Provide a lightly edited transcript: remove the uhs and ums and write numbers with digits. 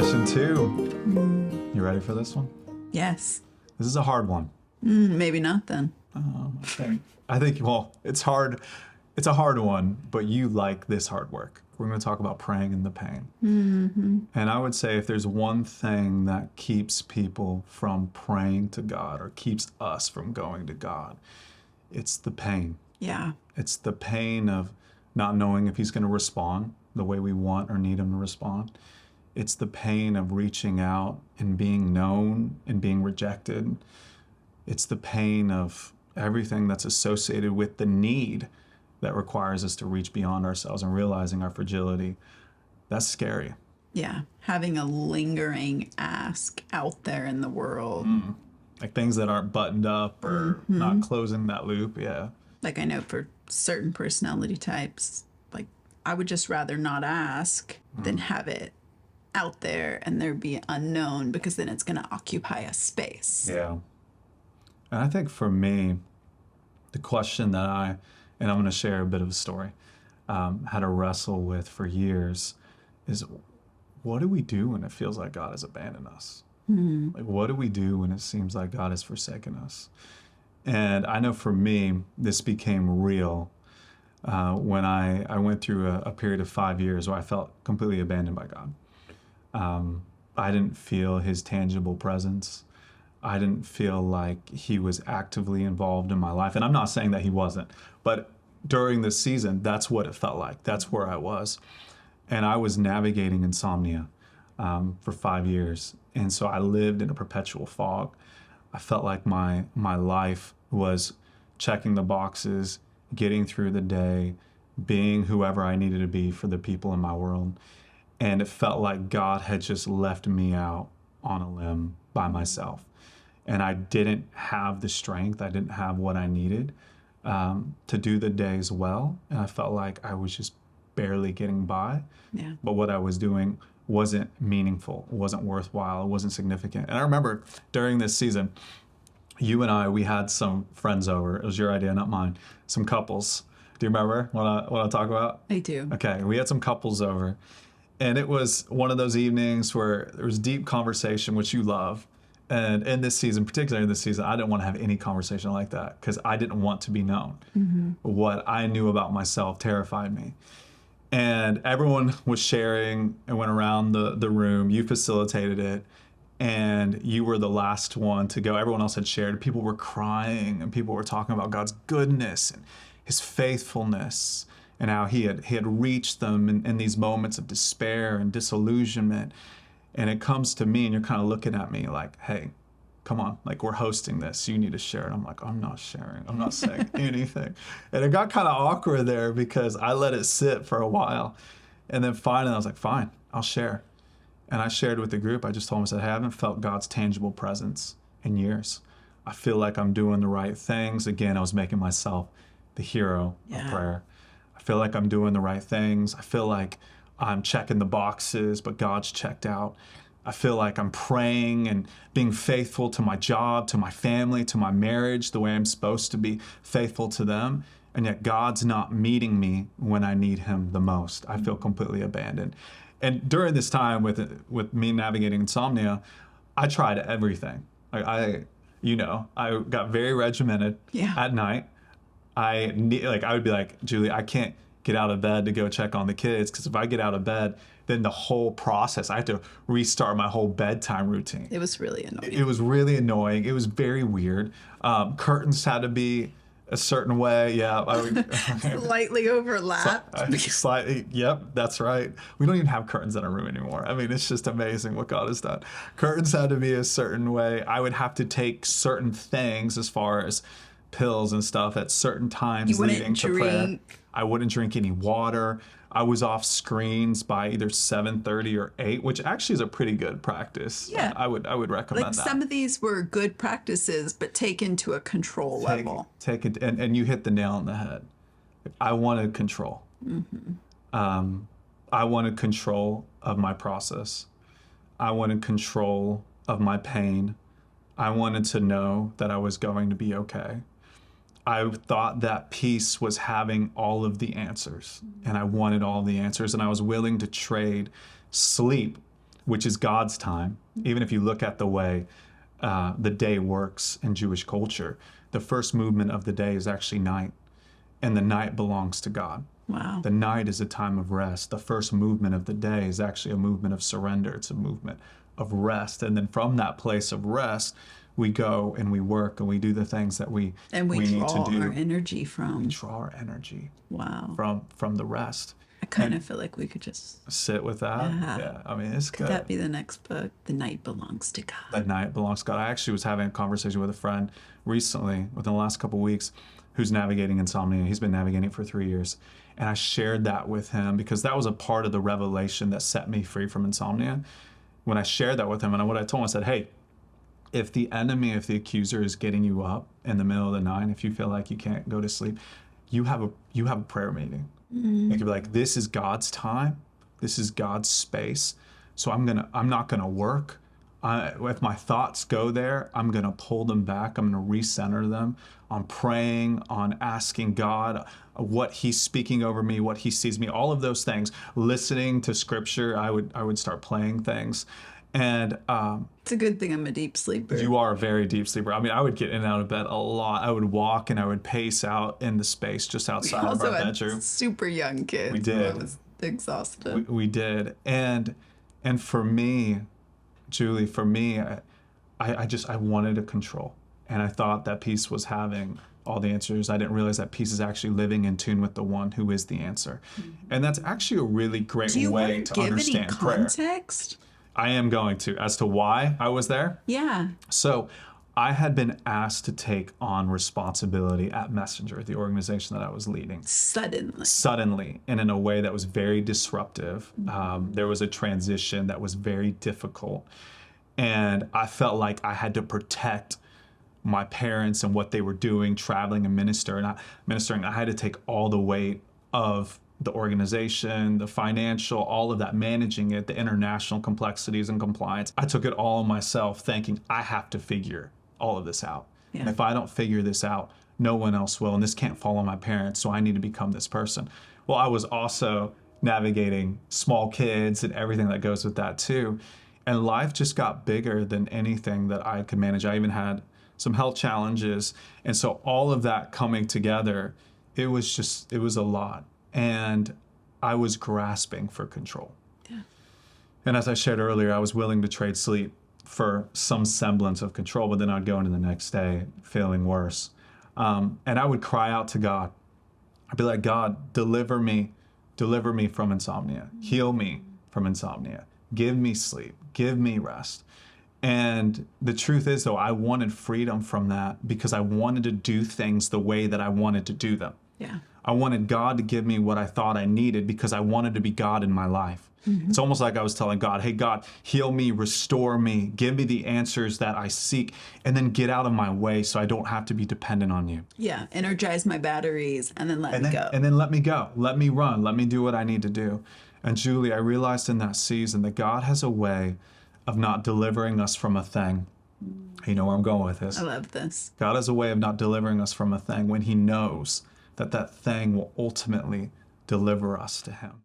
Session 2. You ready for this one? Yes. This is a hard one. Maybe not then. I think, well, it's hard. It's a hard one, but you like this hard work. We're going to talk about praying in the pain. And I would say if there's one thing that keeps people from praying to God or keeps us from going to God, it's the pain. Yeah. It's the pain of not knowing if he's going to respond the way we want or need him to respond. It's the pain of reaching out and being known and being rejected. It's the pain of everything that's associated with the need that requires us to reach beyond ourselves and realizing our fragility. That's scary. Yeah. Having a lingering ask out there in the world. Like things that aren't buttoned up or not closing that loop. Yeah. Like I know for certain personality types, like I would just rather not ask than have it out there and there be unknown, because then it's going to occupy a space. Yeah. And I think for me, the question that and I'm going to share a bit of a story, had to wrestle with for years is, what do we do when it feels like God has abandoned us? Like, what do we do when it seems like God has forsaken us? And I know for me, this became real when I went through a period of 5 years where I felt completely abandoned by God. I didn't feel his tangible presence. I didn't feel like he was actively involved in my life. And I'm not saying that he wasn't, but during this season, that's what it felt like. That's where I was. And I was navigating insomnia for 5 years. And so I lived in a perpetual fog. I felt like my life was checking the boxes, getting through the day, being whoever I needed to be for the people in my world. And it felt like God had just left me out on a limb by myself. And I didn't have the strength, I didn't have what I needed to do the days well. And I felt like I was just barely getting by. Yeah. But what I was doing wasn't meaningful, it wasn't worthwhile, it wasn't significant. And I remember during this season, you and we had some friends over. It was your idea, not mine. Some couples. Do you remember what I talk about? I do. Okay, we had some couples over. And it was one of those evenings where there was deep conversation, which you love. And in this season, particularly in this season, I didn't want to have any conversation like that because I didn't want to be known. What I knew about myself terrified me. And everyone was sharing and went around the room. You facilitated it. And you were the last one to go. Everyone else had shared. People were crying and people were talking about God's goodness and his faithfulness, and how he had reached them in these moments of despair and disillusionment. And it comes to me and you're kind of looking at me like, hey, come on, like we're hosting this, you need to share it. I'm like, I'm not sharing, I'm not saying anything. And it got kind of awkward there because I let it sit for a while. And then finally I was like, fine, I'll share. And I shared with the group. I just told them, I said, hey, I haven't felt God's tangible presence in years. I feel like I'm doing the right things. Again, I was making myself the hero of prayer. I feel like I'm doing the right things. I feel like I'm checking the boxes, but God's checked out. I feel like I'm praying and being faithful to my job, to my family, to my marriage, the way I'm supposed to be faithful to them. And yet God's not meeting me when I need him the most. I feel completely abandoned. And during this time with me navigating insomnia, I tried everything. I got very regimented at night. I would be like, Julie, I can't get out of bed to go check on the kids, because if I get out of bed, then the whole process, I have to restart my whole bedtime routine. It was really annoying. It was really annoying. It was very weird. Curtains had to be a certain way. Yeah. Slightly overlapped. Slightly. Yep. That's right. We don't even have curtains in our room anymore. I mean, it's just amazing what God has done. Curtains had to be a certain way. I would have to take certain things as far as pills and stuff at certain times leading to prayer. I wouldn't drink any water. I was off screens by either 7:30 or 8, which actually is a pretty good practice. Yeah. I would recommend that. Some of these were good practices, but taken to a control level. Take it, and you hit the nail on the head. I wanted control. I wanted control of my process. I wanted control of my pain. I wanted to know that I was going to be okay. I thought that peace was having all of the answers, and I wanted all the answers, and I was willing to trade sleep which is God's time. Even if you look at the way the day works in Jewish culture, the first movement of the day is actually night, and the night belongs to God. Wow. The night is a time of rest. The first movement of the day is actually a movement of surrender. It's a movement of rest. And then from that place of rest, we go and we work and we do the things that we need to do. Our energy from. We draw our energy Wow. from the rest. I kind of feel like we could just Sit with that. Yeah. I mean, it's could good. that be the next book? The night belongs to God. The night belongs to God. I actually was having a conversation with a friend recently, within the last couple of weeks, who's navigating insomnia. He's been navigating it for 3 years. And I shared that with him because that was a part of the revelation that set me free from insomnia. When I shared that with him, and what I told him, I said, hey, if the enemy, if the accuser is getting you up in the middle of the night, if you feel like you can't go to sleep, you have a prayer meeting. You could be like, this is God's time. This is God's space. So I'm not gonna work. If my thoughts go there, I'm gonna pull them back. I'm gonna recenter them. On praying, on asking God what He's speaking over me, what He sees me, all of those things. Listening to Scripture, I would start playing things, and it's a good thing I'm a deep sleeper. you are a very deep sleeper. I mean, I would get in and out of bed a lot. I would walk and I would pace out in the space just outside of our bedroom. Super young kids. We did. I was exhausted. We did, and for me, Julie, I wanted to control. And I thought that peace was having all the answers. I didn't realize that peace is actually living in tune with the one who is the answer. And that's actually a really great way to understand prayer. Context? I am going to, as to why I was there. Yeah. So I had been asked to take on responsibility at Messenger, the organization that I was leading. Suddenly, and in a way that was very disruptive. There was a transition that was very difficult. And I felt like I had to protect my parents and what they were doing, traveling and ministering. I had to take all the weight of the organization, the financial, all of that, managing it, the international complexities and compliance. I took it all on myself, thinking I have to figure all of this out. Yeah. And if I don't figure this out, no one else will. And this can't fall on my parents, so I need to become this person. Well, I was also navigating small kids and everything that goes with that too. And life just got bigger than anything that I could manage. I even had some health challenges. And so all of that coming together, it was a lot. And I was grasping for control. Yeah. And as I shared earlier, I was willing to trade sleep for some semblance of control, but then I'd go into the next day feeling worse. And I would cry out to God. I'd be like, God, deliver me from insomnia. Heal me from insomnia. Give me sleep. Give me rest. And the truth is, though, I wanted freedom from that because I wanted to do things the way that I wanted to do them. Yeah. I wanted God to give me what I thought I needed because I wanted to be God in my life. It's almost like I was telling God, hey, God, heal me, restore me, give me the answers that I seek, and then get out of my way so I don't have to be dependent on you. Yeah, energize my batteries and then let me go. And then let me go. Let me run. Let me do what I need to do. And Julie, I realized in that season that God has a way of not delivering us from a thing. You know where I'm going with this. I love this. God has a way of not delivering us from a thing when He knows that that thing will ultimately deliver us to Him.